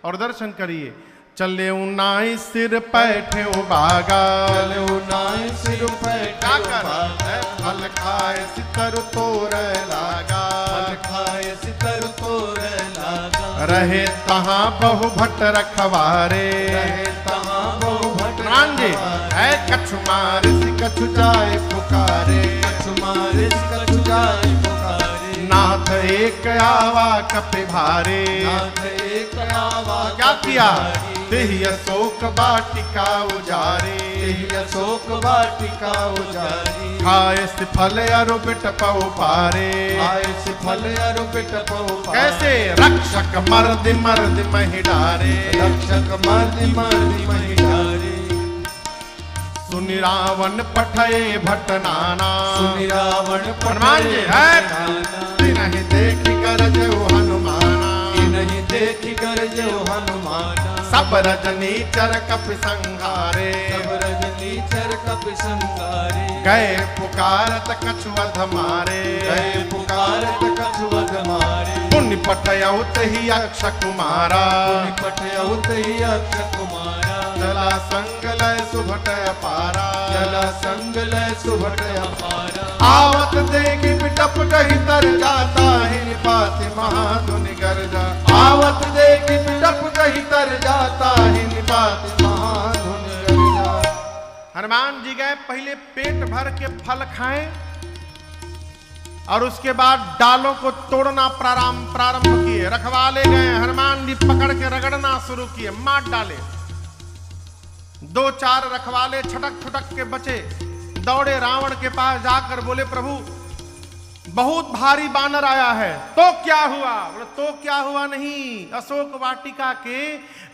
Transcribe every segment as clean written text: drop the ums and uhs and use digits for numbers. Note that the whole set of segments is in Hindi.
और दर्शन करिए। चले उनाई सिर पैठे बागा, चले उनाई सिर पैठे बागा, फल खाए सितर तोर लागा, फल खाए सितर तोर लागा। रहे तहाँ बहु भट्ट रखवारे, रहे तहाँ बहु भट्ट जी है कछु मारिस कछु जाए पुकारे, कछु मारिस कछु जाए पुकारे। नाथ एक आवा कपि भारे, नाथ एक आवा क्या किया देहि अशोक वाटिका उजारे, देहि अशोक वाटिका उजारी। खाए से फल अरु बिट पौ पारे, खाए से फल अरु बिट पौ पारे। कैसे रक्षक मर्द मर्द महि डारे, रक्षक मर्द मर्द महि डारे। सुनि रावण पठये भट्ट नाना, सुनि रावण हनुमान जी है नहीं देखी गरजउ हनुमाना, नहीं देखी गरजउ हनुमाना। सब रजनी चर कपि संहारे, सब रजनी चर कपि संहारे। गए पुकारत कछु वध मारे, गए पुकारत कछु वध मारे। पुण्य पठयउ तहि अक्ष कुमारा, पुण्य पठयउ तहि अक्ष कुमारा। चला संग लय सुभट अपारा, चला संग लय सुभट अपारा। आवत देखी बिटप कही तर जाता ही निपाति महाधुनि गर्जा, आवत देखी बिटप कही तर जाता ही निपाति महाधुनि गर्जा। हनुमान जी गए पहले पेट भर के फल खाएं और उसके बाद डालों को तोड़ना प्रारंभ किए। रखवाले गए, हनुमान जी पकड़ के रगड़ना शुरू किए, मार डाले। दो चार रखवाले छटक छुटक के बचे, दौड़े रावण के पास जाकर बोले प्रभु बहुत भारी बानर आया है। तो क्या हुआ? बोले तो क्या हुआ नहीं, अशोक वाटिका के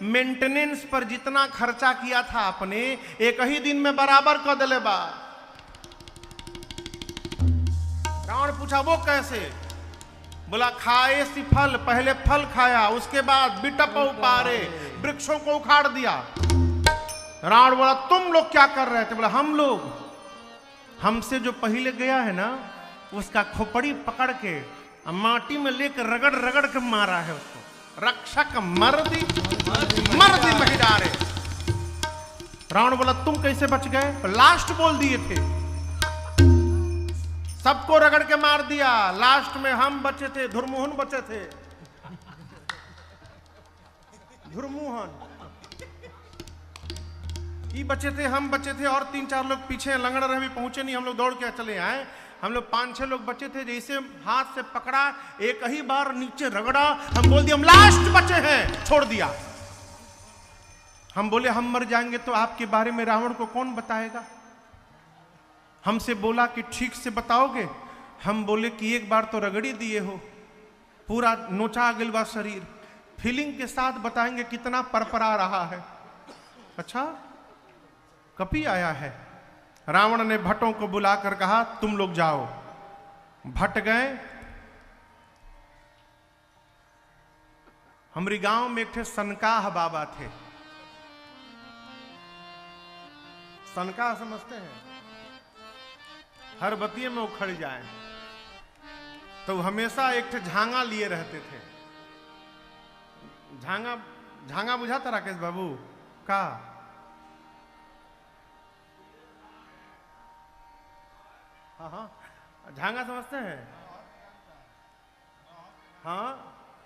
मेंटेनेंस पर जितना खर्चा किया था आपने एक ही दिन में बराबर कर दिले बा। रावण पूछा वो कैसे? बोला खाए सी फल, पहले फल खाया, उसके बाद बिटप उपारे, वृक्षों को उखाड़ दिया। रावण बोला तुम लोग क्या कर रहे थे? बोला हम लोग, हमसे जो पहले गया है ना उसका खोपड़ी पकड़ के माटी में लेकर रगड़ रगड़ के मारा है उसको। रक्षक मर्दी मर्दी महि डारे। रावण बोला तुम कैसे बच गए? लास्ट बोल दिए थे, सबको रगड़ के मार दिया, लास्ट में हम बचे थे, धुरमुहन बचे थे। धुरमुहन ये बचे थे, हम बचे थे और 3-4 लोग पीछे लंगड़ रहे, भी पहुंचे नहीं, हम लोग दौड़ के चले आए। हम लोग 5-6 लोग बचे थे, जैसे हाथ से पकड़ा एक ही बार नीचे रगड़ा, हम बोल दिए हम लास्ट बचे हैं, छोड़ दिया। हम बोले हम मर जाएंगे तो आपके बारे में रावण को कौन बताएगा? हमसे बोला कि ठीक से बताओगे। हम बोले कि एक बार तो रगड़ी दिए हो, पूरा नोचा गिलवा शरीर, फीलिंग के साथ बताएंगे कितना परपरा रहा है। अच्छा कपि आया है। रावण ने भट्टों को बुलाकर कहा तुम लोग जाओ। भट्ट गए। हमारी गांव में एक थे सनकाह बाबा थे। सनकाह समझते हैं? हर बतिये में उखड़ जाए तो हमेशा एक थे झांगा लिए रहते थे। झांगा झांगा बुझाता राकेश बाबू का? हाँ हाँ झांगा समझते हैं? हाँ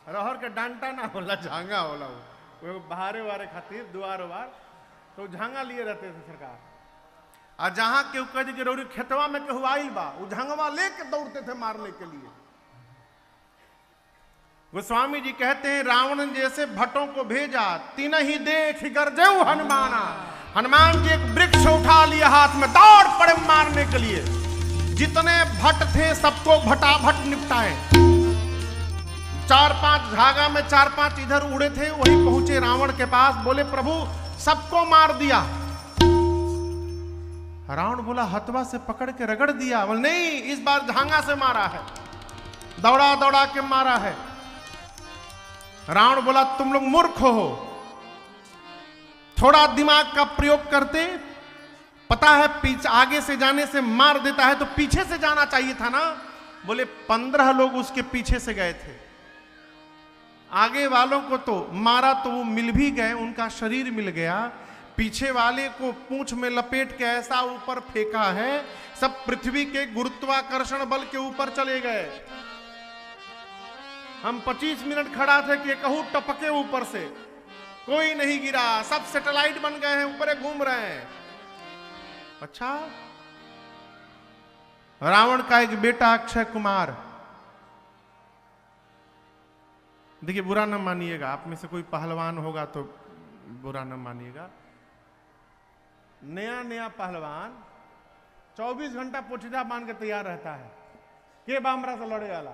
रहर के डांटा ना होला, झांगा होला वो बहारे वारे खातिर दुआर वार, तो झांगा लिए रहते थे सरकार। और जहां केहू कह के रौरी खेतवा में केहू आइल बा, वो झांगवा लेके दौड़ते थे मारने के लिए। गोस्वामी जी कहते हैं रावण जैसे भट्टों को भेजा, तीन ही देख गरजेऊ हनुमाना। हनुमान जी एक वृक्ष उठा लिया हाथ में, दौड़ पड़े मारने के लिए। जितने भट्ट थे सबको भटाभट निपटाए। 4-5 झागा में 4-5 इधर उड़े थे, वही पहुंचे रावण के पास, बोले प्रभु सबको मार दिया। रावण बोला हथवा से पकड़ के रगड़ दिया। बोले नहीं, इस बार झांगा से मारा है, दौड़ा दौड़ा के मारा है। रावण बोला तुम लोग मूर्ख हो, थोड़ा दिमाग का प्रयोग करते, पता है पीछे आगे से जाने से मार देता है तो पीछे से जाना चाहिए था ना। बोले 15 लोग उसके पीछे से गए थे आगे वालों को तो मारा तो वो मिल भी गए, उनका शरीर मिल गया, पीछे वाले को पूंछ में लपेट के ऐसा ऊपर फेंका है, सब पृथ्वी के गुरुत्वाकर्षण बल के ऊपर चले गए। हम 25 मिनट खड़ा थे कि कहूं टपके ऊपर से, कोई नहीं गिरा, सब सैटेलाइट बन गए हैं, ऊपर घूम रहे हैं। अच्छा, रावण का एक बेटा अक्षय कुमार, देखिए बुरा न मानिएगा, आप में से कोई पहलवान होगा तो बुरा न मानिएगा, नया नया पहलवान 24 घंटा पोछिदा बांध के तैयार रहता है के बामरा से लड़े वाला।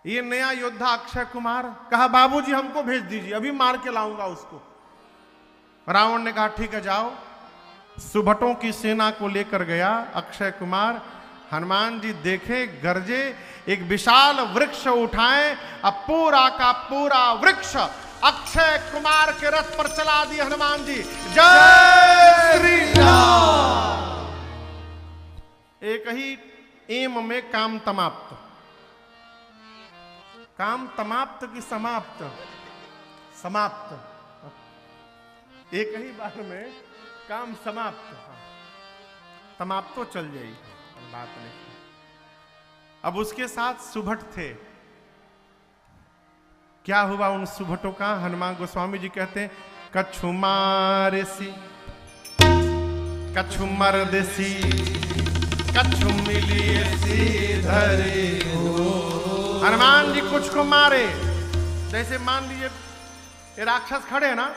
ये नया योद्धा अक्षय कुमार कहा बाबूजी हमको भेज दीजिए, अभी मार के लाऊंगा उसको। रावण ने कहा ठीक है जाओ। सुभटों की सेना को लेकर गया अक्षय कुमार। हनुमान जी देखे, गरजे, एक विशाल वृक्ष उठाए, अब पूरा का पूरा वृक्ष अक्षय कुमार के रथ पर चला दिए हनुमान जी। जय श्री राम। एक ही एम में काम समाप्त। काम समाप्त की समाप्त? समाप्त। एक ही बार में काम समाप्त। समाप्त तो चल जाएगी, बात नहीं। अब उसके साथ सुभट थे। क्या हुआ उन सुभटों का? हनुमान गोस्वामी जी कहते हैं कछु मारेसी कछु मरदेसी कछु मिलिएसी धरे हो। हनुमान जी कुछ को मारे, जैसे मान लीजिए ये राक्षस खड़े हैं ना,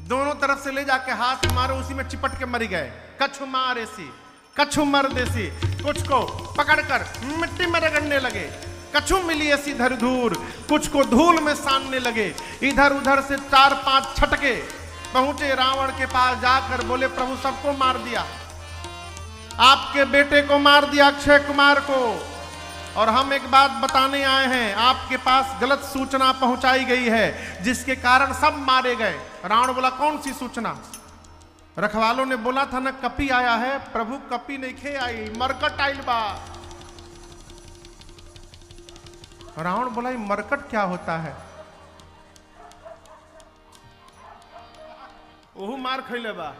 दोनों तरफ से ले जाके हाथ मारो, उसी में चिपट के मर गए। कछु मारेसी कछु मरदेसी, कुछ को पकड़कर मिट्टी में रगड़ने लगे। कछु मिली ऐसी धर धूर, कुछ को धूल में सानने लगे। इधर उधर से 4-5 छटके पहुंचे रावण के पास, जाकर बोले प्रभु सबको मार दिया, आपके बेटे को मार दिया अक्षय कुमार को, और हम एक बात बताने आए हैं, आपके पास गलत सूचना पहुंचाई गई है जिसके कारण सब मारे गए। रावण बोला कौन सी सूचना? रखवालों ने बोला था ना कपी आया है। प्रभु कपी नहीं खे आई, मरकट आइल बा। रावण बोला ये मरकट क्या होता है? ओहू मार खैले बा।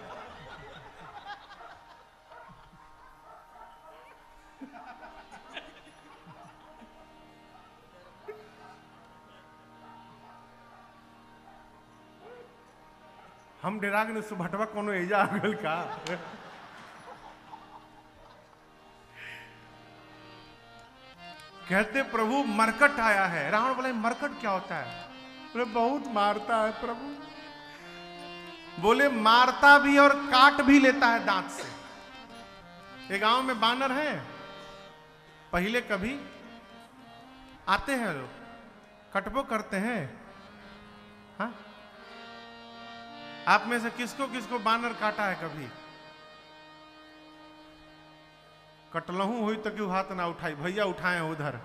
हम डेरा के सुभटवा कोनो एजा आ गल का? कहते प्रभु मरकट आया है। रावण बोले मरकट क्या होता है? बोले बहुत मारता है प्रभु। बोले मारता भी और काट भी लेता है दांत से। एक गांव में बानर है, पहले कभी आते हैं लोग, कटबो करते हैं। हाँ, आप में से किसको किसको बानर काटा है कभी? कटलहू हुई तो क्यों हाथ ना उठाई? भैया उठाए उधर।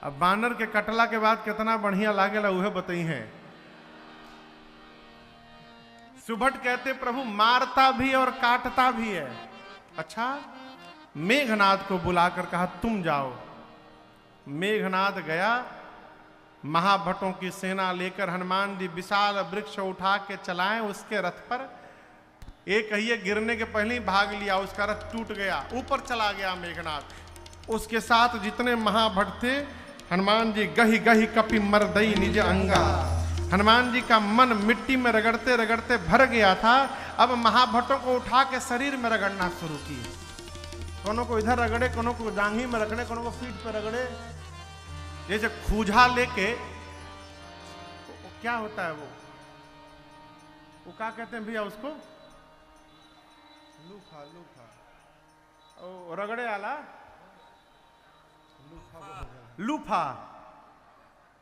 अब बानर के कटला के बाद कितना बढ़िया लागेला उहे बताई है। सुभट कहते प्रभु मारता भी और काटता भी है। अच्छा, मेघनाद को बुलाकर कहा तुम जाओ। मेघनाद गया, महाभटों की सेना लेकर हनुमान जी विशाल वृक्ष उठा के चलाए उसके रथ पर। एक कहिए गिरने के पहले ही भाग लिया, उसका रथ टूट गया, ऊपर चला गया मेघनाद। उसके साथ जितने महाभट थे, हनुमान जी गही गही कपि मरदई निज अंगा। हनुमान जी का मन मिट्टी में रगड़ते रगड़ते भर गया था। अब महाभटों को उठा के शरीर में रगड़ना शुरू किए। कोनो को इधर रगड़े, कोनो को जांघी में रगड़े, कोनो को पीठ पे रगड़े। जैसे खूजा लेके, क्या होता है वो क्या कहते हैं भैया उसको? लूफा। लूफा ओ रगड़े आला लूफा।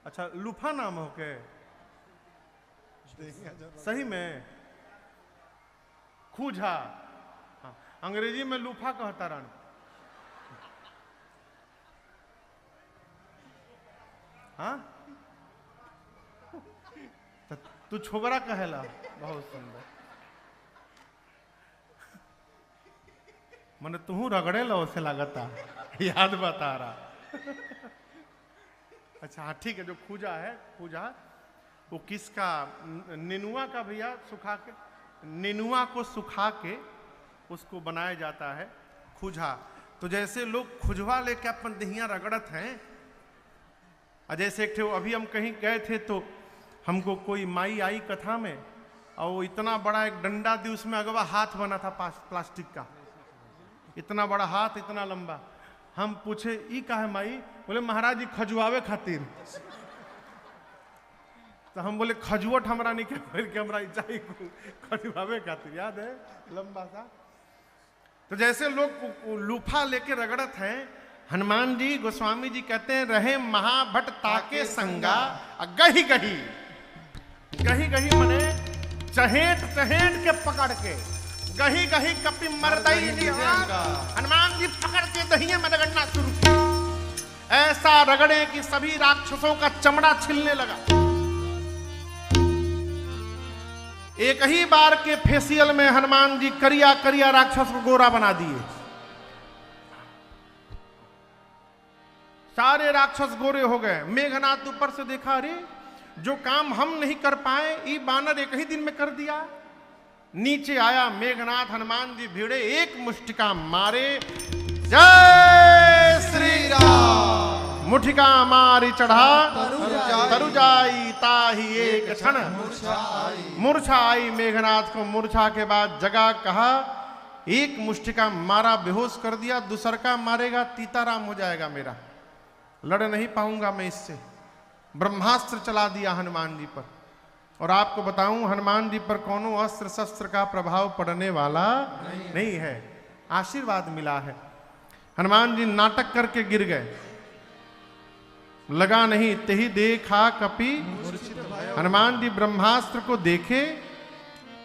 अच्छा लूफा नाम हो के? सही में खूजा। हाँ, अंग्रेजी में लूफा कहता रन। हाँ, तू छोबरा कहेला। बहुत सुंदर। मैंने तू रगड़े लो से लागता, याद बता रहा। अच्छा हाँ ठीक है, जो खूजा है, खूजा वो किसका? नेनुआ का भैया, सुखा के नेनुआ को सुखा के उसको बनाया जाता है खूजा। तो जैसे लोग खुजवा लेके अपन दहिया रगड़त हैं, और जैसे एक थे अभी हम कहीं गए थे तो हमको कोई माई आई कथा में, और वो इतना बड़ा एक डंडा दी, उसमें अगवा हाथ बना था प्लास्टिक का, इतना बड़ा हाथ, इतना लंबा। हम पूछे ई का है माई? बोले महाराज जी खजुआवे खातिर। तो हम बोले खजुवट हमरा नहीं के हमरा चाहिए खजुआवे खातिर, याद है लंबा सा। तो जैसे लोग लूफा लेके रगड़त हैं, हनुमान जी गोस्वामी जी कहते हैं रहे महाभट ताके संगा, गही गही गही गही मने चहेट चहेट के पकड़ के, गही गही कपि मरदई हनुमान जी पकड़ के दहिये में रगड़ना शुरू किया। ऐसा रगड़े कि सभी राक्षसों का चमड़ा छिलने लगा। एक ही बार के फेसियल में हनुमान जी करिया करिया राक्षस को गोरा बना दिए। सारे राक्षस गोरे हो गए। मेघनाथ ऊपर से देखा, अरे जो काम हम नहीं कर पाए ये बानर एक ही दिन में कर दिया। नीचे आया मेघनाथ, हनुमान जी भिड़े, एक मुष्टिका मारे, जय श्री राम। मुठिका मारी चढ़ा तरुजाई ताही एक क्षण मूर्छा आई। मेघनाथ को मूर्छा के बाद जगा, कहा एक मुष्टिका मारा बेहोश कर दिया, दूसर का मारेगा तीताराम हो जाएगा मेरा, लड़ नहीं पाऊंगा मैं इससे। ब्रह्मास्त्र चला दिया हनुमान जी पर। और आपको बताऊं हनुमान जी पर कोनो अस्त्र शस्त्र का प्रभाव पड़ने वाला नहीं है, आशीर्वाद मिला है। हनुमान जी नाटक करके गिर गए, लगा नहीं तेही देखा कपि। हनुमान जी ब्रह्मास्त्र को देखे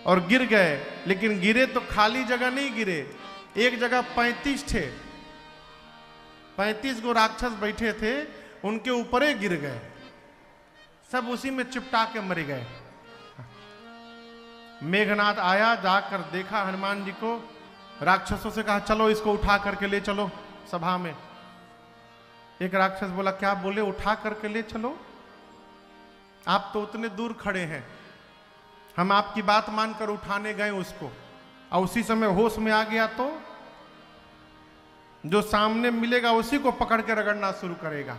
और गिर गए, लेकिन गिरे तो खाली जगह नहीं गिरे, एक जगह 35 थे, 35 गो राक्षस बैठे थे, उनके ऊपर ही गिर गए, सब उसी में चिपटा के मर गए। मेघनाथ आया, जाकर देखा हनुमान जी को, राक्षसों से कहा चलो इसको उठा करके ले चलो सभा में। एक राक्षस बोला, क्या बोले? उठा करके ले चलो? आप तो उतने दूर खड़े हैं, हम आपकी बात मानकर उठाने गए उसको, और उसी समय होश में आ गया तो जो सामने मिलेगा उसी को पकड़ के रगड़ना शुरू करेगा।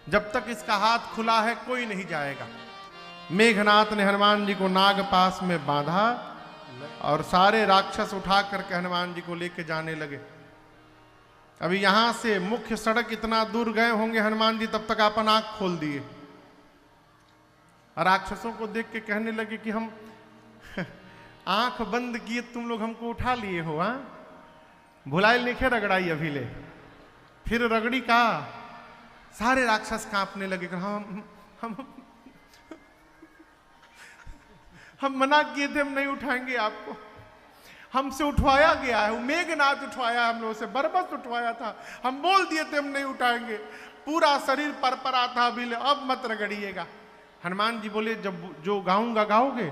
जब तक इसका हाथ खुला है कोई नहीं जाएगा। मेघनाथ ने हनुमान जी को नाग पास में बांधा और सारे राक्षस उठा करके हनुमान जी को लेके जाने लगे। अभी यहां से मुख्य सड़क इतना दूर गए होंगे हनुमान जी, तब तक अपन आंख खोल दिए। राक्षसों को देख के कहने लगे कि हम आंख बंद किए तुम लोग हमको उठा लिए हो, हाँ? भुलाइल लिखे रगड़ाई अभी ले, फिर रगड़ी का सारे राक्षस कांपने लगे। हम मना किए थे, हम नहीं उठाएंगे आपको, हमसे उठवाया गया है, मेघनाथ उठवाया, हम लोगों से बरबस उठवाया था, हम बोल दिए थे हम नहीं उठाएंगे, पूरा शरीर परपरा था, अभी अब मत रगड़िएगा। हनुमान जी बोले जब जो गाऊंगा गाओगे?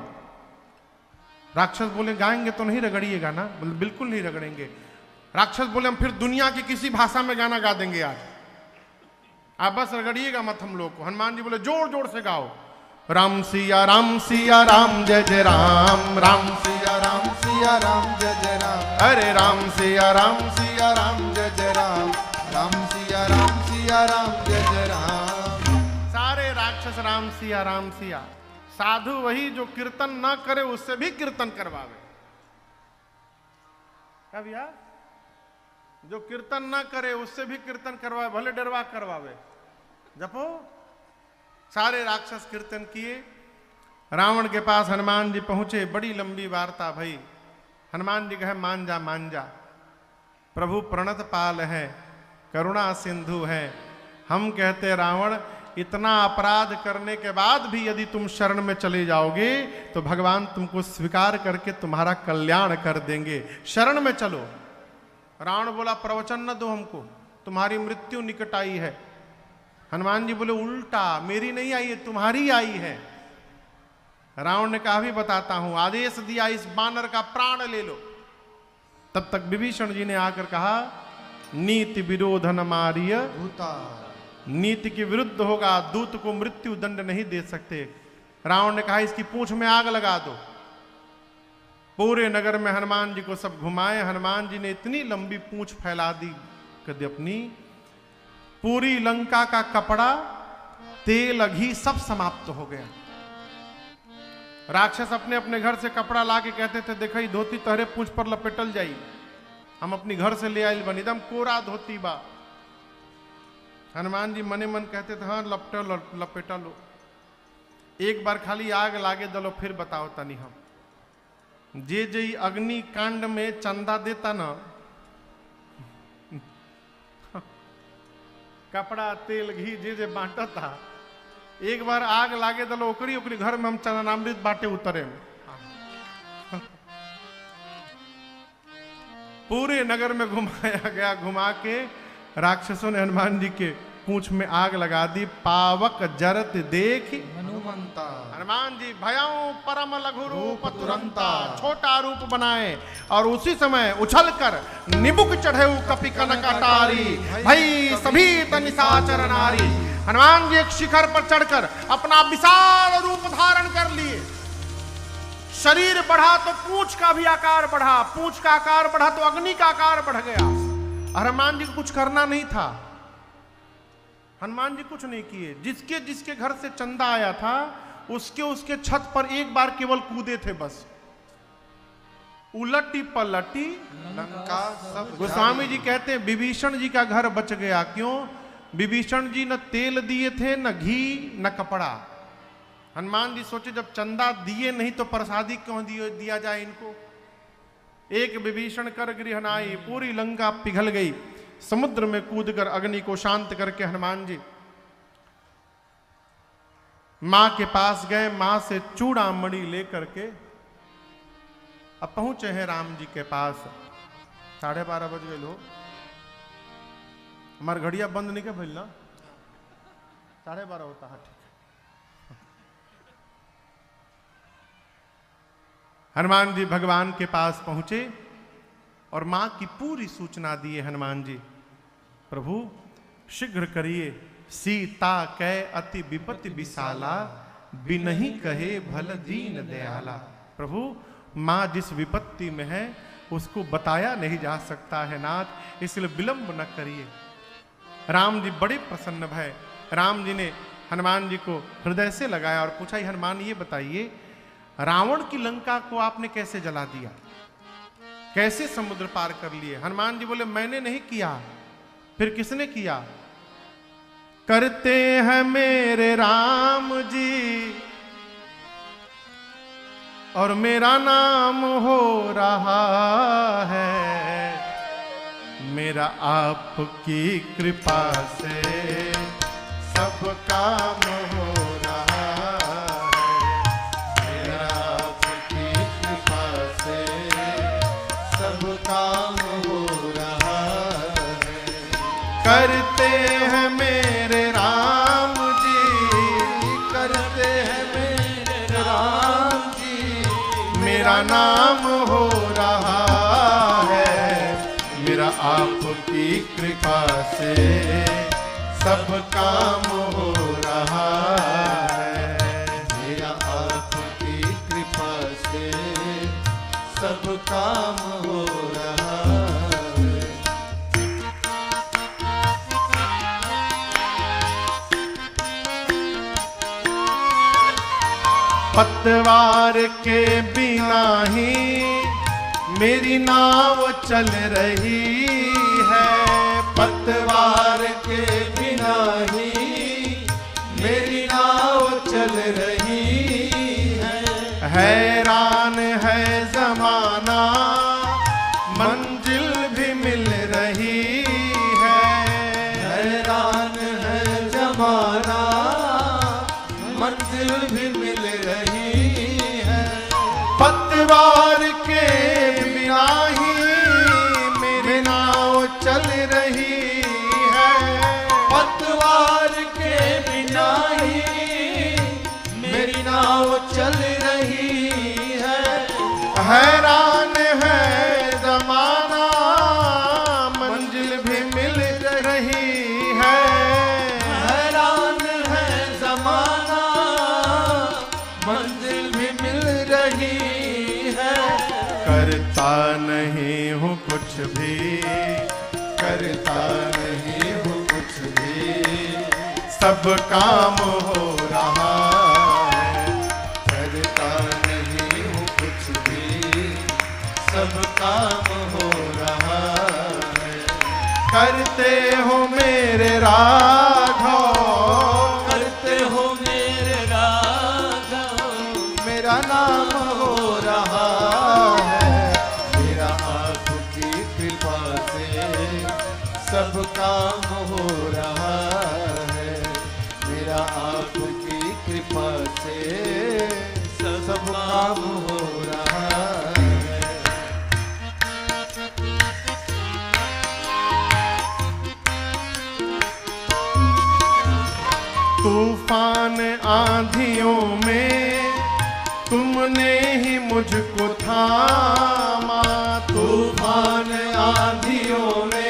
राक्षस बोले गाएंगे तो नहीं रगड़िएगा ना? बोले बिल्कुल नहीं रगड़ेंगे। राक्षस बोले हम फिर दुनिया की किसी भाषा में गाना गा देंगे आज, आप बस रगड़िएगा मत हम लोग को। हनुमान जी बोले जोर जोर से गाओ, राम सिया राम जय जय राम, राम सिया राम जय जय राम, अरे राम सिया राम जय जय राम, राम सिया राम जय जय राम। सारे राक्षस राम सिया। साधु वही जो कीर्तन ना करे उससे भी कीर्तन करवावे। क्या भैया? जो कीर्तन ना करे उससे भी कीर्तन करवावे, भले डरवा करवावे। जपो। सारे राक्षस कीर्तन किए। रावण के पास हनुमान जी पहुंचे, बड़ी लंबी वार्ता भई। हनुमान जी कहे मान जा, प्रभु प्रणत पाल है, करुणा सिंधु है। हम कहते रावण इतना अपराध करने के बाद भी यदि तुम शरण में चले जाओगे तो भगवान तुमको स्वीकार करके तुम्हारा कल्याण कर देंगे, शरण में चलो। रावण बोला प्रवचन न दो हमको, तुम्हारी मृत्यु निकट आई है। हनुमान जी बोले उल्टा, मेरी नहीं आई है, तुम्हारी आई है। रावण ने कहा भी बताता हूं, आदेश दिया इस बानर का प्राण ले लो। तब तक विभीषण जी ने आकर कहा नीति विरोधन मारिय नीति के विरुद्ध होगा, दूत को मृत्यु दंड नहीं दे सकते। रावण ने कहा इसकी पूंछ में आग लगा दो। पूरे नगर में हनुमान जी को सब घुमाए। हनुमान जी ने इतनी लंबी पूंछ फैला दी कि अपनी पूरी लंका का कपड़ा, तेल, घी सब समाप्त हो गया। राक्षस अपने अपने घर से कपड़ा ला के कहते थे देखा धोती तहरे पूंछ पर लपेटल जाई, हम अपनी घर से ले आयल बनी एकदम कोरा धोती बा। हनुमान जी मने मन कहते थे हाँ लपेटा लो, एक बार खाली आग लागे दलो फिर बताओ तनी हम। जे जे अग्नि कांड में चंदा देता ना, कपड़ा तेल घी जे जे बांटा था, एक बार आग लागे दलो ओकरी ओकरी घर में हम चरणामृत बांटे उतरे। पूरे नगर में घुमाया गया, घुमा के राक्षसों ने हनुमान जी के पूंछ में आग लगा दी। पावक जरत देख हनुमंता, हनुमान जी भयाओ परम लघु रूप तुरंता, छोटा रूप बनाए और उसी समय उछल कर निबुक चढ़े कपि कनक अटारी, भई सभी निशाचर नारी। हनुमान जी एक शिखर पर चढ़कर अपना विशाल रूप धारण कर लिए। शरीर बढ़ा तो पूंछ का भी आकार बढ़ा, पूंछ का आकार बढ़ा तो अग्नि का आकार बढ़ गया। हनुमान जी को कुछ करना नहीं था, हनुमान जी कुछ नहीं किए। जिसके जिसके घर से चंदा आया था उसके उसके छत पर एक बार केवल कूदे थे बस। उलटी पलटी लंका सब गोस्वामी जी कहते हैं विभीषण जी का घर बच गया। क्यों? विभीषण जी न तेल दिए थे, न घी, न कपड़ा। हनुमान जी सोचे जब चंदा दिए नहीं तो प्रसादी क्यों दिया जाए इनको। एक विभीषण कर गृहनाई, पूरी लंका पिघल गई। समुद्र में कूदकर अग्नि को शांत करके हनुमान जी मां के पास गए। मां से चूड़ामणि लेकर के अब पहुंचे हैं राम जी के पास। 12:30 बज गए लोग, हमारे घड़िया बंद नहीं क्या भइल ना, 12:30 होता है। ठीक है। हनुमान जी भगवान के पास पहुंचे और मां की पूरी सूचना दिए। हनुमान जी प्रभु शीघ्र करिए, सीता कै अति विपत्ति विशाला, बिनहि कहे भल दीन दयाला। प्रभु मां जिस विपत्ति में है उसको बताया नहीं जा सकता है नाथ, इसलिए विलंब न करिए। राम जी बड़े प्रसन्न भय। राम जी ने हनुमान जी को हृदय से लगाया और पूछा हनुमान ये बताइए रावण की लंका को आपने कैसे जला दिया, कैसे समुद्र पार कर लिए? हनुमान जी बोले मैंने नहीं किया, फिर किसने किया? करते हैं मेरे राम जी और मेरा नाम हो रहा है, मेरा आपकी कृपा से सब काम हो रहा है, मेरा आपकी कृपा से सब काम हो रहा है। करते हैं मेरे राम जी, करते हैं मेरे राम जी, मेरा नाम हो रहा है, मेरा आपकी कृपा से सब काम हो रहा है, मेरा आपकी कृपा से सब काम हो रहा है। पतवार के बिना ही मेरी नाव चल रही है, पतवार के बिना ही मेरी नाव चल रही है। हैरान है जमाना मंजिल भी मिल रही है, हैरान है जमाना मंजिल भी मिल रही है। पतवार के बिना ही मेरी नाव चल रही है, पतवार के बिना ही मेरी नाव चल रही है। हैरान है जमाना मंजिल भी मिल रही है, करता नहीं हूँ कुछ भी, करता नहीं हूँ कुछ भी, सब काम हो रहा है। करता नहीं हूँ कुछ भी, सब काम हो रहा है। करते हो मेरे राघव, करते हो मेरे राघव, मेरा नाम हो रहा है। मेरा आपकी कृपा से सब काम हो रहा है। मेरा आपकी कृपा से सब काम हो रहा है। तूफान आंधियों में तुमने ही मुझको थामा। तूफान आंधियों में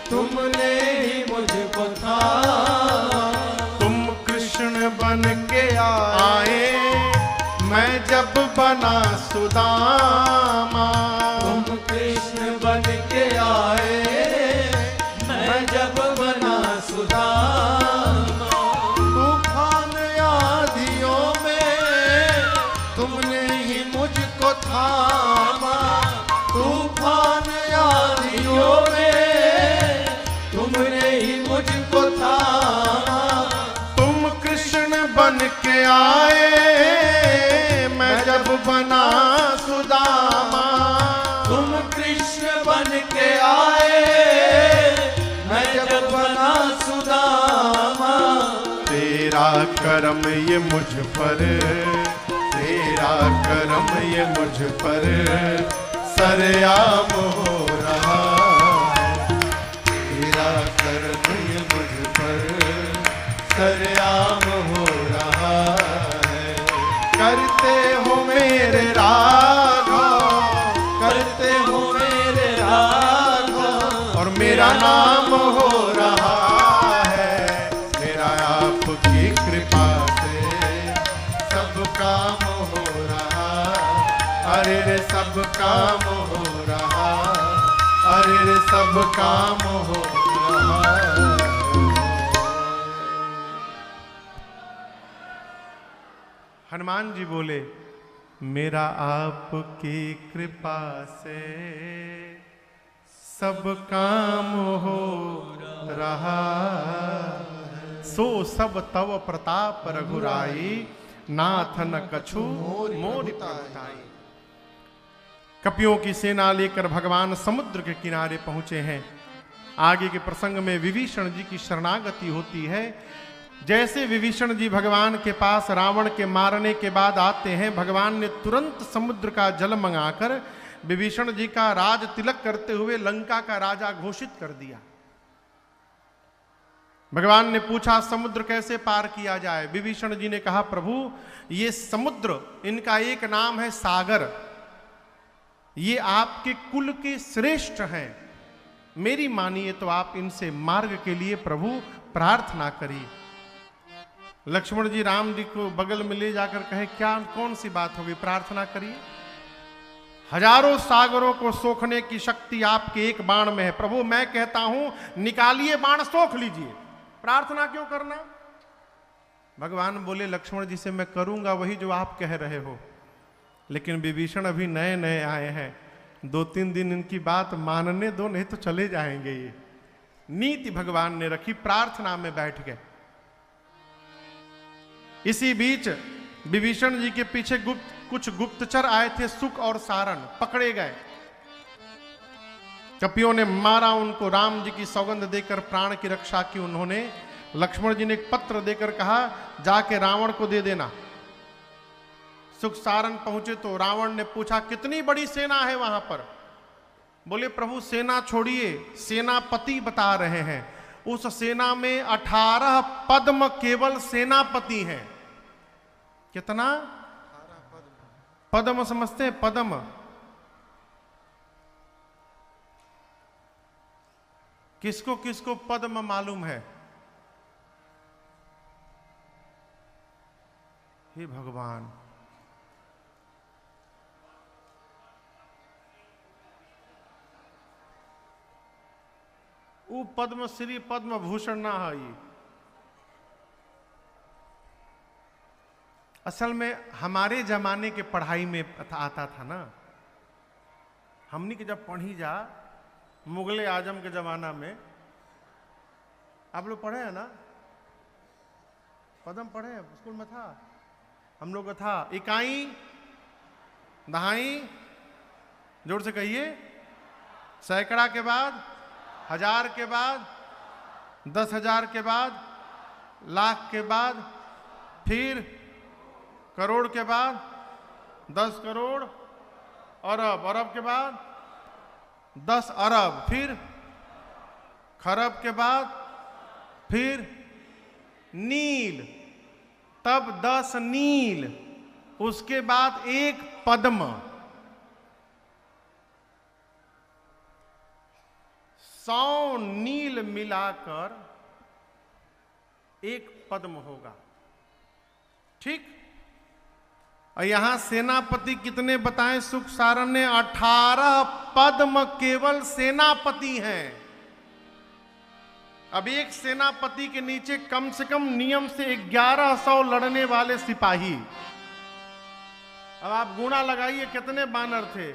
तुमने ही मुझको थामा। तुम कृष्ण बन के आए, मैं जब बना सुदामा। तुम कृष्ण बन के आए, मैं जब बना सुदामा। तूफान आंधियों में तुमने ही मुझको थामा। तूफान आंधियों में तुमने ही मुझको थामा। तुम कृष्ण बन के आए, मैं जब बना सुदामा। तुम कृष्ण बन के आए, मैं जब बना सुदामा। तेरा करम ये मुझ पर, तेरा करम ये मुझ पर सरेआम हो रहा है। तेरा करम ये मुझ पर सरेआम हो रहा है। करते हो मेरे राघव, करते हो मेरे राघव, और मेरा नाम हो रहा है। मेरा आपकी कृपा से सब काम हो रहा। अरे रे सब काम हो रहा, अरे रे सब काम हो रहा। हनुमान जी बोले, मेरा आपकी कृपा से सब काम हो रहा। सो सब तव प्रताप रघुराई, नाथ न कछु मोर प्रताई। कपियों की सेना लेकर भगवान समुद्र के किनारे पहुंचे हैं। आगे के प्रसंग में विभीषण जी की शरणागति होती है। जैसे विभीषण जी भगवान के पास रावण के मारने के बाद आते हैं, भगवान ने तुरंत समुद्र का जल मंगाकर विभीषण जी का राज तिलक करते हुए लंका का राजा घोषित कर दिया। भगवान ने पूछा समुद्र कैसे पार किया जाए। विभीषण जी ने कहा, प्रभु ये समुद्र, इनका एक नाम है सागर, ये आपके कुल के श्रेष्ठ हैं। मेरी मानिए तो आप इनसे मार्ग के लिए प्रभु प्रार्थना करिए। लक्ष्मण जी राम जी को बगल में ले जाकर कहे, क्या कौन सी बात होगी, प्रार्थना करिए। हजारों सागरों को सोखने की शक्ति आपके एक बाण में है। प्रभु मैं कहता हूं निकालिए बाण, सोख लीजिए, प्रार्थना क्यों करना। भगवान बोले, लक्ष्मण जी से मैं करूंगा वही जो आप कह रहे हो, लेकिन विभीषण अभी नए नए आए हैं, 2-3 दिन इनकी बात मानने दो, नहीं तो चले जाएंगे। ये नीति भगवान ने रखी, प्रार्थना में बैठ गए। इसी बीच विभीषण जी के पीछे कुछ गुप्तचर आए थे, सुक और सारण, पकड़े गए। कपियों ने मारा उनको, राम जी की सौगंध देकर प्राण की रक्षा की उन्होंने। लक्ष्मण जी ने एक पत्र देकर कहा, जाके रावण को दे देना। सुख सारण पहुंचे तो रावण ने पूछा, कितनी बड़ी सेना है वहां पर। बोले, प्रभु सेना छोड़िए, सेनापति बता रहे हैं। उस सेना में 18 पद्म केवल सेनापति हैं। कितना? पद्म समझते हैं? पद्म किसको किसको पद्म मालूम है? हे भगवान, वो पद्मश्री पद्म भूषण ना है ये। असल में हमारे जमाने के पढ़ाई में आता था ना, हमनी के जब पढ़ी जा मुगले आजम के जमाना में, आप लोग पढ़े हैं ना, पद्म पढ़े हैं, स्कूल में था हम लोग का था। इकाई, दहाई, जोर से कहिए, सैकड़ा के बाद, हजार के बाद, 10,000 के बाद, लाख के बाद, फिर करोड़ के बाद, 10 करोड़, अरब, अरब के बाद 10 अरब, फिर खरब के बाद, फिर नील, तब 10 नील, उसके बाद 1 पद्म, 100 नील मिलाकर 1 पद्म होगा। ठीक। और यहां सेनापति कितने बताएं? सुख सारण ने 18 पद्म केवल सेनापति हैं। अब एक सेनापति के नीचे कम से कम नियम से 1100 लड़ने वाले सिपाही। अब आप गुणा लगाइए कितने बानर थे।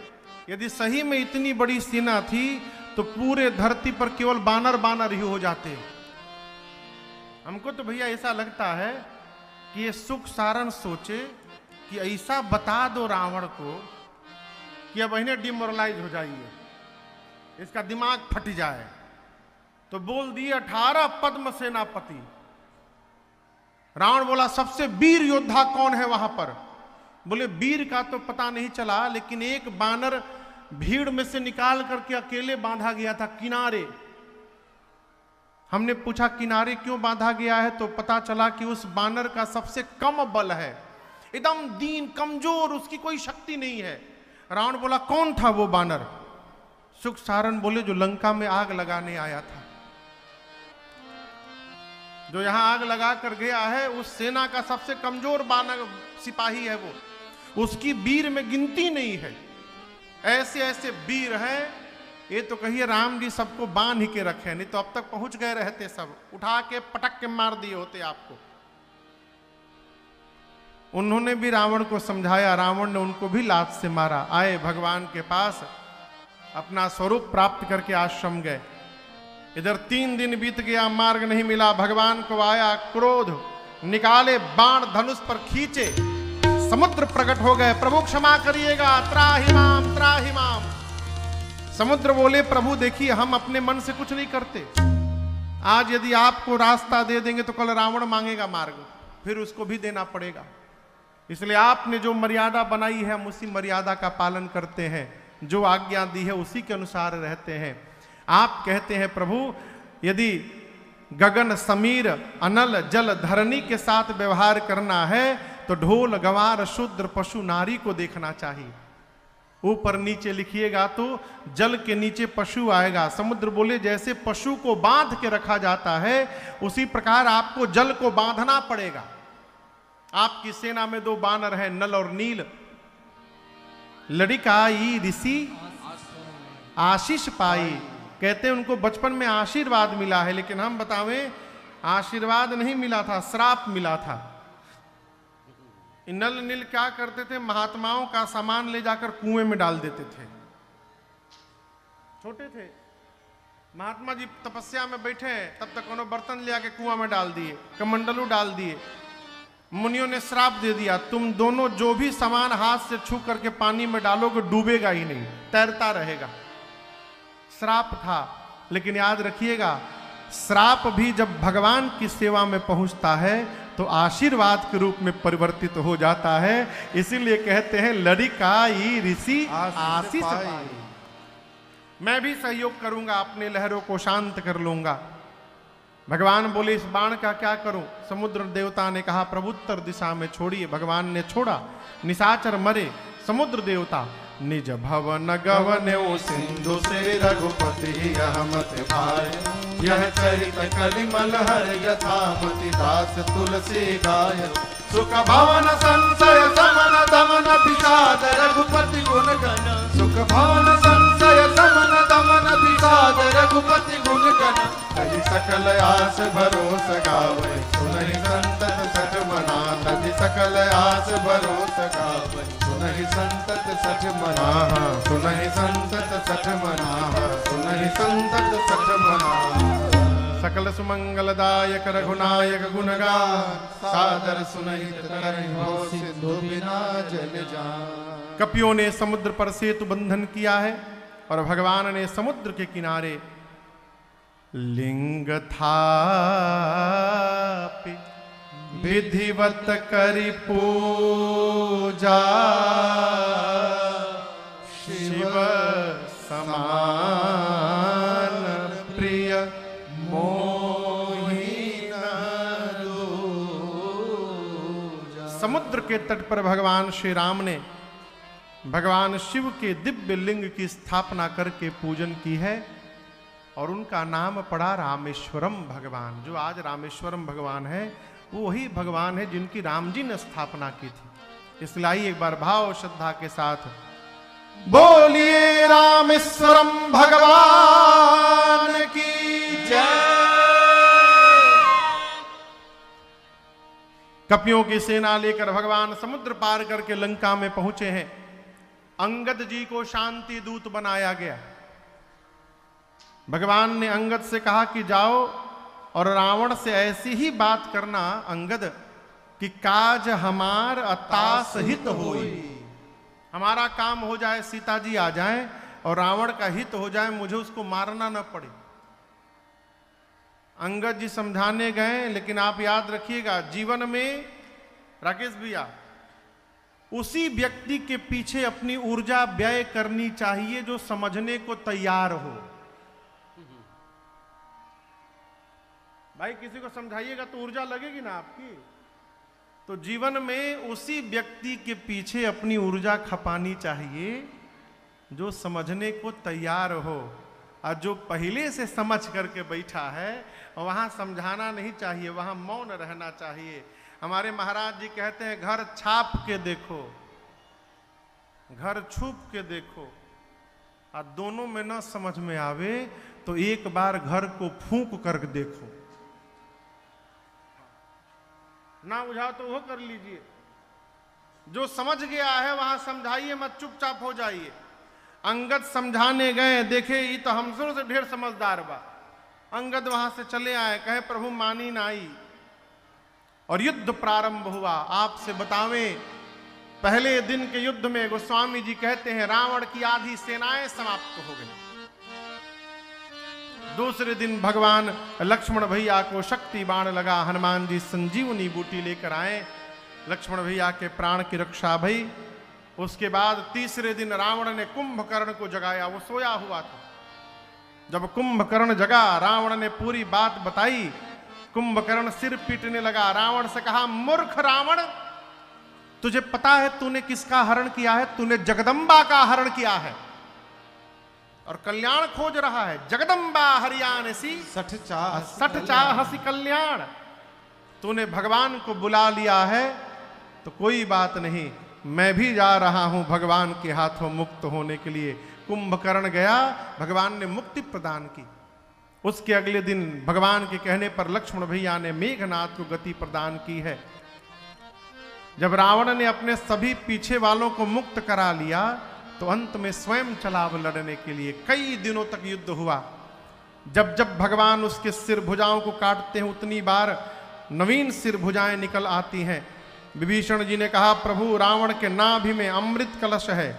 यदि सही में इतनी बड़ी सेना थी तो पूरे धरती पर केवल बानर बानर ही हो जाते। हमको तो भैया ऐसा लगता है कि ये सुख सारण सोचे कि ऐसा बता दो रावण को कि अब इन्हें डिमोरलाइज हो जाइए, इसका दिमाग फट जाए। तो बोल दिए 18 पद्म सेनापति। रावण बोला सबसे वीर योद्धा कौन है वहां पर? बोले वीर का तो पता नहीं चला, लेकिन एक बानर भीड़ में से निकाल करके अकेले बांधा गया था किनारे। हमने पूछा किनारे क्यों बांधा गया है, तो पता चला कि उस बानर का सबसे कम बल है, एकदम दीन कमजोर, उसकी कोई शक्ति नहीं है। रावण बोला कौन था वो बानर? सुख सारण बोले जो लंका में आग लगाने आया था, जो यहां आग लगा कर गया है, उस सेना का सबसे कमजोर बानर सिपाही है वो, उसकी वीर में गिनती नहीं है। ऐसे ऐसे वीर हैं, ये तो कहिए राम जी सबको बांध ही के रखे, नहीं तो अब तक पहुंच गए रहते, सब उठा के पटक के मार दिए होते आपको। उन्होंने भी रावण को समझाया, रावण ने उनको भी लात से मारा। आए भगवान के पास, अपना स्वरूप प्राप्त करके आश्रम गए। इधर 3 दिन बीत गया, मार्ग नहीं मिला। भगवान को आया क्रोध, निकाले बाण धनुष पर खींचे, समुद्र प्रकट हो गए। प्रभु क्षमा करिएगा, त्राहि माम त्राहि माम। समुद्र बोले प्रभु देखिए हम अपने मन से कुछ नहीं करते, आज यदि आपको रास्ता दे देंगे तो कल रावण मांगेगा मार्ग, फिर उसको भी देना पड़ेगा। इसलिए आपने जो मर्यादा बनाई है हम उसी मर्यादा का पालन करते हैं, जो आज्ञा दी है उसी के अनुसार रहते हैं। आप कहते हैं प्रभु यदि गगन समीर अनल जल धरनी के साथ व्यवहार करना है तो ढोल गवार शूद्र पशु नारी को देखना चाहिए। ऊपर नीचे लिखिएगा तो जल के नीचे पशु आएगा। समुद्र बोले जैसे पशु को बांध के रखा जाता है उसी प्रकार आपको जल को बांधना पड़ेगा। आपकी सेना में 2 बानर हैं, नल और नील। लड़िकाई ऋषि आशीष पाई, कहते हैं उनको बचपन में आशीर्वाद मिला है, लेकिन हम बतावें आशीर्वाद नहीं मिला था, श्राप मिला था। नल नील क्या करते थे? महात्माओं का सामान ले जाकर कुएं में डाल देते थे। छोटे थे, महात्मा जी तपस्या में बैठे हैं, तब तक कोनो बर्तन ले आके कुआं में डाल दिए, कमंडलू डाल दिए। मुनियों ने श्राप दे दिया, तुम दोनों जो भी सामान हाथ से छू करके पानी में डालोगे डूबेगा ही नहीं, तैरता रहेगा। श्राप था, लेकिन याद रखिएगा श्राप भी जब भगवान की सेवा में पहुंचता है तो आशीर्वाद के रूप में परिवर्तित हो जाता है। इसीलिए कहते हैं लड़िकाई ऋषि आशीष पाई। मैं भी सहयोग करूंगा, अपने लहरों को शांत कर लूंगा। भगवान बोले इस बाण का क्या करूं? समुद्र देवता ने कहा प्रभु उत्तर दिशा में छोड़िए। भगवान ने छोड़ा, निशाचर मरे। समुद्र देवता निज भवन गवन सिंधु से रघुपति यहमत भाय, यह चरित कलिमल हर यथामति दास तुलसी गाय। सुख भवन संशय समन दमन विषाद रघुपति गुण गण सुख भवन संशय समन दमन विषाद रघुपति गुण गण तजी सकल आस भरोस गावे सुनहि संतत सठ मना तजी सकल आस भरोस गावे सुनहि संतत सठ मना सुनहि संतत सठ मना सुनहि संतत सठ मना सकल सुमंगलदायक रघुनायक गुणगान सादर सुनहित तरहि हो सिंधु बिना जल जान। कपियों ने समुद्र पर सेतु बंधन किया है और भगवान ने समुद्र के किनारे लिंग थापि विधिवत करि पूजा शिव समान प्रिय समुद्र के तट पर भगवान श्री राम ने भगवान शिव के दिव्य लिंग की स्थापना करके पूजन की है और उनका नाम पड़ा रामेश्वरम भगवान। जो आज रामेश्वरम भगवान है वो वही भगवान है जिनकी राम जी ने स्थापना की थी। इसलिए आइए एक बार भाव श्रद्धा के साथ बोलिए रामेश्वरम भगवान की जय। कपियों की सेना लेकर भगवान समुद्र पार करके लंका में पहुंचे हैं। अंगद जी को शांति दूत बनाया गया। भगवान ने अंगद से कहा कि जाओ और रावण से ऐसी ही बात करना अंगद कि काज हमार अतास हित होई, हमारा काम हो जाए, सीता जी आ जाएं और रावण का हित हो जाए, मुझे उसको मारना न पड़े। अंगद जी समझाने गए, लेकिन आप याद रखिएगा जीवन में राकेश भैया उसी व्यक्ति के पीछे अपनी ऊर्जा व्यय करनी चाहिए जो समझने को तैयार हो। भाई किसी को समझाइएगा तो ऊर्जा लगेगी ना आपकी। तो जीवन में उसी व्यक्ति के पीछे अपनी ऊर्जा खपानी चाहिए जो समझने को तैयार हो, और जो पहले से समझ करके बैठा है वहां समझाना नहीं चाहिए, वहां मौन रहना चाहिए। हमारे महाराज जी कहते हैं घर छाप के देखो, घर छुप के देखो, और दोनों में न समझ में आवे तो एक बार घर को फूंक कर देखो। ना बुझाओ तो वो कर लीजिए। जो समझ गया है वहां समझाइए मत, चुपचाप हो जाइए। अंगद समझाने गए, देखे ये तो हमसे से ढेर समझदार बा। अंगद वहां से चले आए, कहे प्रभु मानी नाई, और युद्ध प्रारंभ हुआ। आपसे बतावें पहले दिन के युद्ध में गोस्वामी जी कहते हैं रावण की आधी सेनाएं समाप्त हो गई। दूसरे दिन भगवान लक्ष्मण भैया को शक्ति बाण लगा, हनुमान जी संजीवनी बूटी लेकर आए, लक्ष्मण भैया के प्राण की रक्षा भई। उसके बाद तीसरे दिन रावण ने कुंभकर्ण को जगाया, वो सोया हुआ था। जब कुंभकर्ण जगा, रावण ने पूरी बात बताई। कुंभकर्ण सिर पीटने लगा, रावण से कहा मूर्ख रावण, तुझे पता है तूने किसका हरण किया है? तूने जगदम्बा का हरण किया है और कल्याण खोज रहा है। जगदम्बा हरियाणसी सठ चाहसी कल्याण। तूने भगवान को बुला लिया है तो कोई बात नहीं, मैं भी जा रहा हूं भगवान के हाथों मुक्त होने के लिए। कुंभकर्ण गया, भगवान ने मुक्ति प्रदान की। उसके अगले दिन भगवान के कहने पर लक्ष्मण भैया ने मेघनाथ को गति प्रदान की है। जब रावण ने अपने सभी पीछे वालों को मुक्त करा लिया तो अंत में स्वयं चला लड़ने के लिए। कई दिनों तक युद्ध हुआ। जब जब भगवान उसके सिर भुजाओं को काटते हैं उतनी बार नवीन सिर भुजाएं निकल आती हैं। विभीषण जी ने कहा प्रभु रावण के नाभि में अमृत कलश है,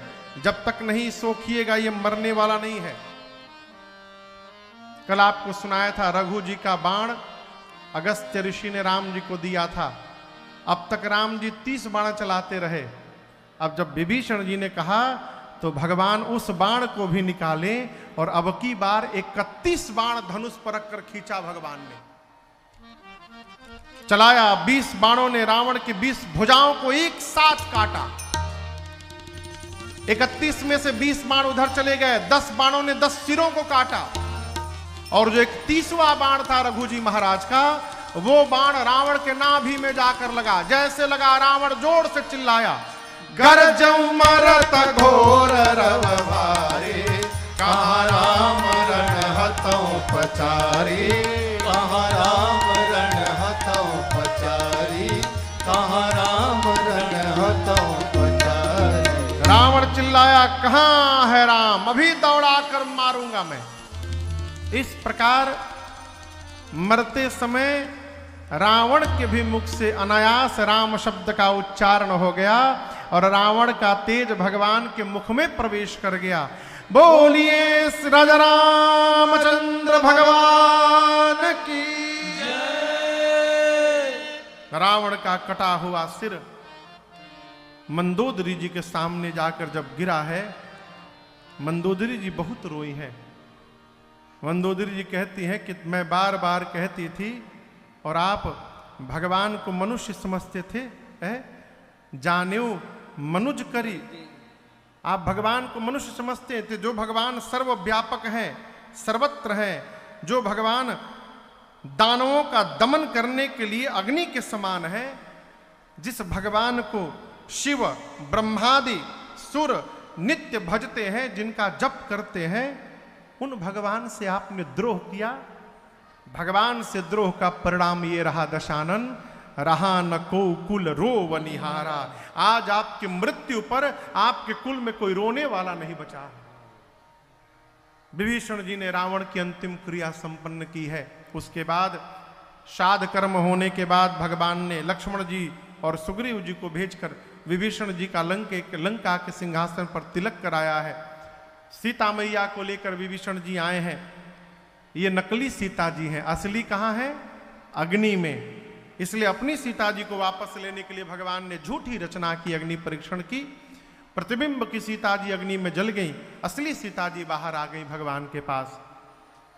जब तक नहीं सोखिएगा ये मरने वाला नहीं है। कल आपको सुनाया था रघु जी का बाण अगस्त्य ऋषि ने राम जी को दिया था। अब तक राम जी 30 बाण चलाते रहे। अब जब विभीषण जी ने कहा तो भगवान उस बाण को भी निकाले और अब की बार 31 बाण धनुष पर रखकर खींचा। भगवान ने चलाया, 20 बाणों ने रावण की 20 भुजाओं को एक साथ काटा। 31 में से 20 बाण उधर चले गए, 10 बाणों ने 10 सिरों को काटा। और जो 31वां बाण था रघु जी महाराज का, वो बाण रावण के नाभि में जाकर लगा। जैसे लगा रावण जोर से चिल्लाया, गरजऊ मरत घोर रव भारी, कहाँ राम रण हतौ पचारी, कहाँ राम रण हतौ पचारी, कहाँ राम रण हतौ पचारी। रावण चिल्लाया, कहाँ है राम, अभी दौड़ा कर मारूंगा मैं। इस प्रकार मरते समय रावण के भी मुख से अनायास राम शब्द का उच्चारण हो गया और रावण का तेज भगवान के मुख में प्रवेश कर गया। बोलिए राजा रामचंद्र भगवान की जय। रावण का कटा हुआ सिर मंदोदरी जी के सामने जाकर जब गिरा है, मंदोदरी जी बहुत रोई हैं। मंदोदरी जी कहती हैं कि मैं बार बार कहती थी और आप भगवान को मनुष्य समझते थे, जानेऊ मनुज करी। आप भगवान को मनुष्य समझते थे, जो भगवान सर्वव्यापक हैं, सर्वत्र हैं, जो भगवान दानवों का दमन करने के लिए अग्नि के समान है, जिस भगवान को शिव ब्रह्मादि सुर नित्य भजते हैं, जिनका जप करते हैं, उन भगवान से आपने द्रोह किया। भगवान से द्रोह का परिणाम ये रहा दशानन, रहा न को कुल रो निहारा। आज आपकी मृत्यु पर आपके कुल में कोई रोने वाला नहीं बचा। विभीषण जी ने रावण की अंतिम क्रिया संपन्न की है। उसके बाद श्राद्ध कर्म होने के बाद भगवान ने लक्ष्मण जी और सुग्रीव जी को भेजकर विभीषण जी का लंका के सिंहासन पर तिलक कराया है। सीता मैया को लेकर विभीषण जी आए हैं। ये नकली सीता जी हैं, असली कहाँ है? अग्नि में। इसलिए अपनी सीता जी को वापस लेने के लिए भगवान ने झूठी रचना की, अग्नि परीक्षण की। प्रतिबिंब की सीता जी अग्नि में जल गई, असली सीता जी बाहर आ गई भगवान के पास।